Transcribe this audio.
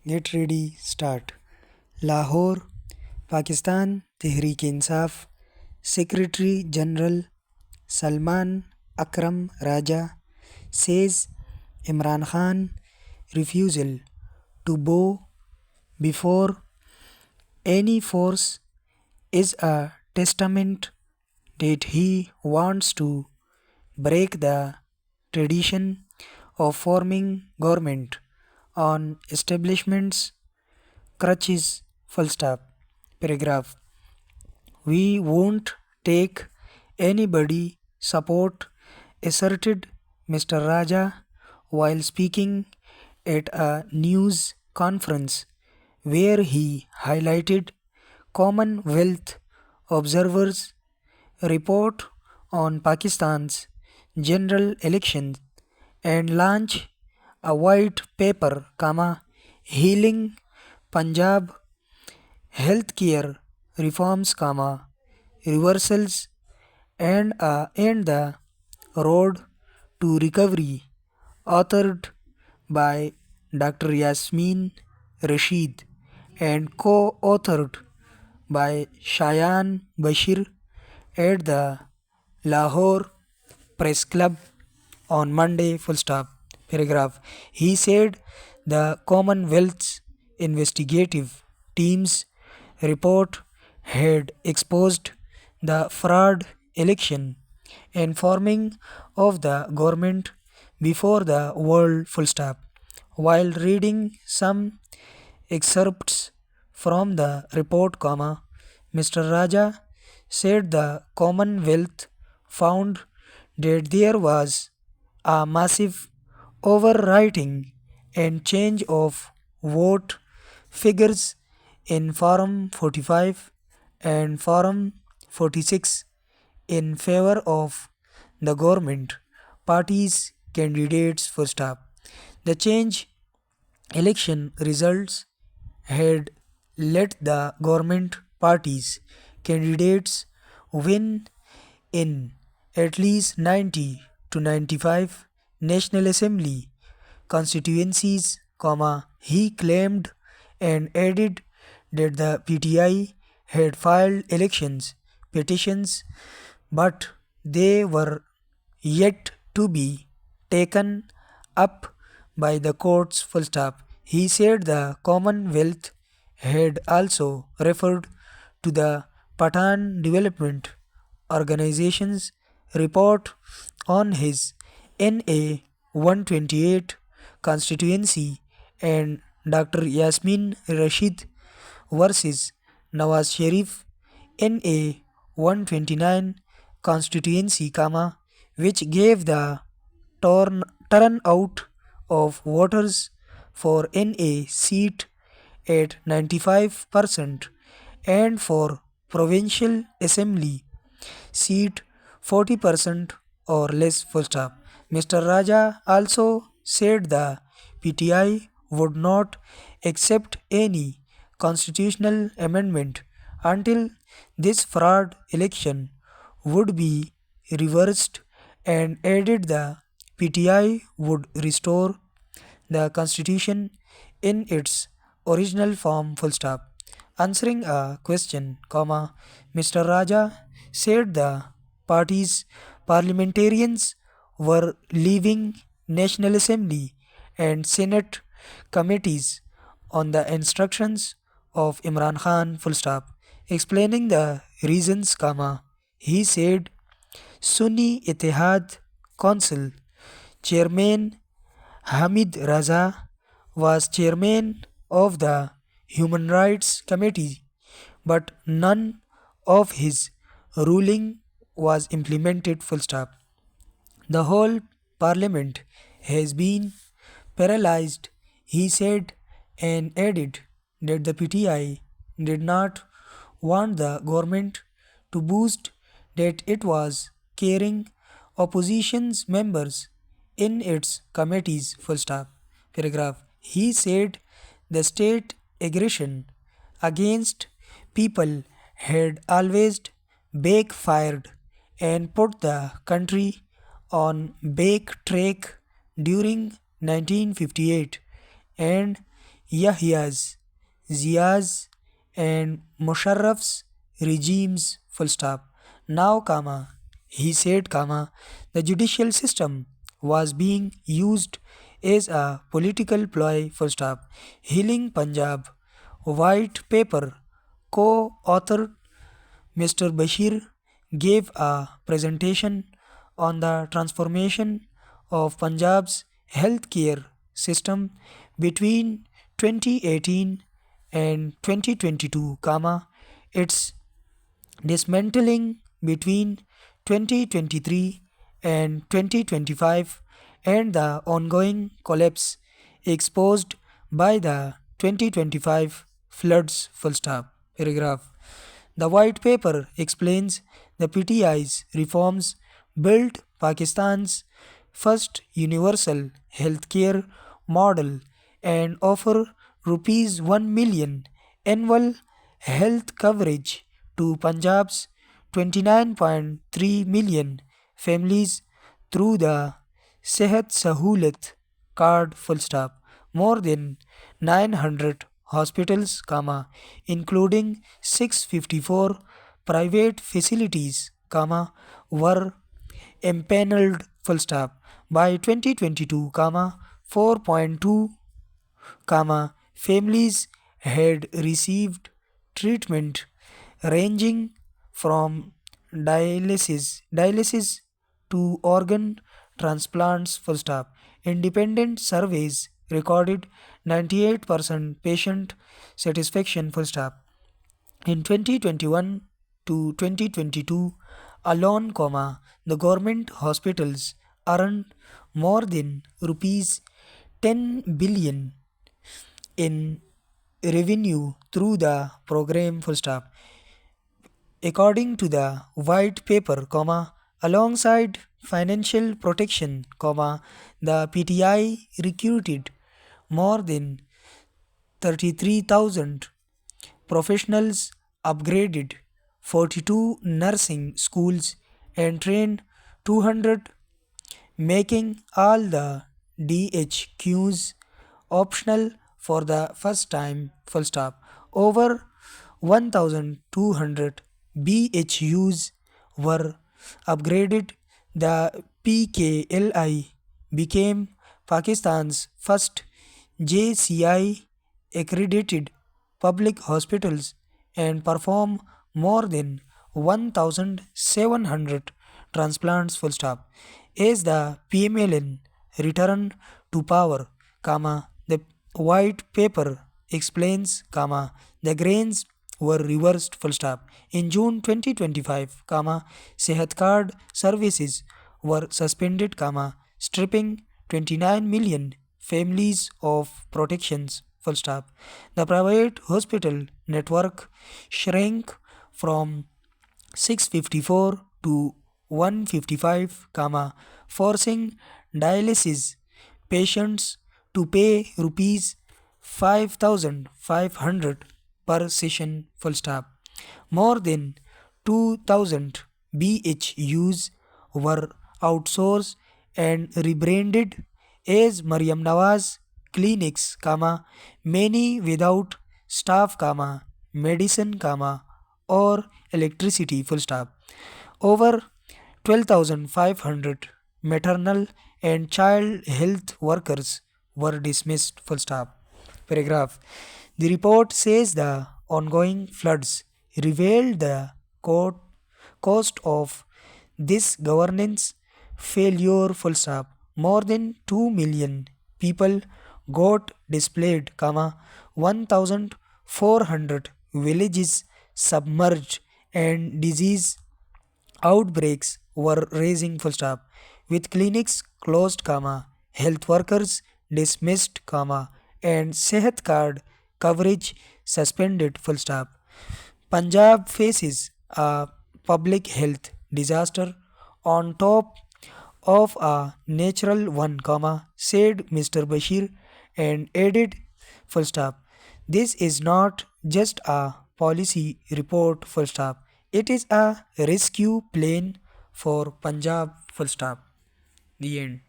Get ready, start. Lahore, Pakistan, Tehreek-e-Insaf, Secretary General Salman Akram Raja says Imran Khan refusal to bow before any force is a testament that he wants to break the tradition of forming government on establishments crutches. Full stop. Paragraph. We won't take anybody support, asserted Mr. Raja while speaking at a news conference where he highlighted Commonwealth observers' report on Pakistan's general elections and launch a white paper, healing Punjab healthcare reforms, reversals and the road to recovery, authored by Dr. Yasmin Rashid and co-authored by Shayan Bashir at the Lahore Press Club on Monday. Full stop. Paragraph. He said the Commonwealth's investigative team's report had exposed the fraud election and forming of the government before the world. Full stop. While reading some excerpts from the report, Mr. Raja said the Commonwealth found that there was a massive overwriting and change of vote figures in Forum 45 and Forum 46 in favor of the government party's candidates. Full stop. The change election results had let the government party's candidates win in at least 90 to 95 National Assembly constituencies, he claimed and added that the PTI had filed elections petitions but they were yet to be taken up by the courts. Full stop. He said the Commonwealth had also referred to the Patan Development Organization's report on his NA 128 constituency and Dr. Yasmin Rashid versus Nawaz Sharif NA 129 constituency, which gave the turnout of voters for NA seat at 95% and for provincial assembly seat 40% or less. Full stop. Mr. Raja also said the PTI would not accept any constitutional amendment until this fraud election would be reversed and added the PTI would restore the constitution in its original form. Full stop. Answering a question, Mr. Raja said the party's parliamentarians were leaving National Assembly and Senate committees on the instructions of Imran Khan. Full stop. Explaining the reasons, he said Sunni Ittihad Council Chairman Hamid Raza was chairman of the Human Rights Committee, but none of his ruling was implemented. Full stop. The whole parliament has been paralyzed, he said, and added that the PTI did not want the government to boost that it was carrying opposition's members in its committees. Full stop. Paragraph. He said the state aggression against people had always backfired and put the country on back track during 1958 and Yahya's, Zia's, and Musharraf's regimes, full stop. Now, he said, the judicial system was being used as a political ploy, full stop. Healing Punjab, white paper, co-authored Mr. Bashir gave a presentation on the transformation of Punjab's healthcare system between 2018 and 2022, its dismantling between 2023 and 2025, and the ongoing collapse exposed by the 2025 floods, full stop. Paragraph. The white paper explains the PTI's reforms built Pakistan's first universal healthcare model and offer rupees 1 million annual health coverage to Punjab's 29.3 million families through the Sehat Sahulat card, full stop. More than 900 hospitals, including 654 private facilities, were empaneled, full stop. By 2022, 4.2, families had received treatment ranging from dialysis to organ transplants, full stop. Independent surveys recorded 98% patient satisfaction, full stop. In 2021 to 2022 alone, the government hospitals earned more than rupees 10 billion in revenue through the program, full stop. According to the white paper, alongside financial protection, the PTI recruited more than 33,000 professionals, upgraded 42 nursing schools, and trained 200, making all the DHQs optional for the first time, full stop. Over 1,200 BHUs were upgraded. The PKLI became Pakistan's first JCI accredited public hospitals and perform more than 1,700 transplants, full stop. As the PMLN returned to power, the white paper explains, the grains were reversed, full stop. In June 2025, Sehat card services were suspended, stripping 29 million families of protections, full stop. The private hospital network shrank from 654 to 155, forcing dialysis patients to pay rupees 5,500 per session, full stop. More than 2,000 BHUs were outsourced and rebranded as Mariam Nawaz clinics, many without staff, medicine, or electricity, full stop. Over 12,500 maternal and child health workers were dismissed, full stop. Paragraph. The report says the ongoing floods revealed the cost of this governance failure, full stop. More than 2 million people got displaced, 1,400 villages submerged, and disease outbreaks were raising, full stop. With clinics closed, health workers dismissed, and Sehat card coverage suspended, full stop. Punjab faces a public health disaster on top of a natural one, said Mr. Bashir, and added, full stop. This is not just a policy report, full stop. It is a rescue plan for Punjab, full stop. The end.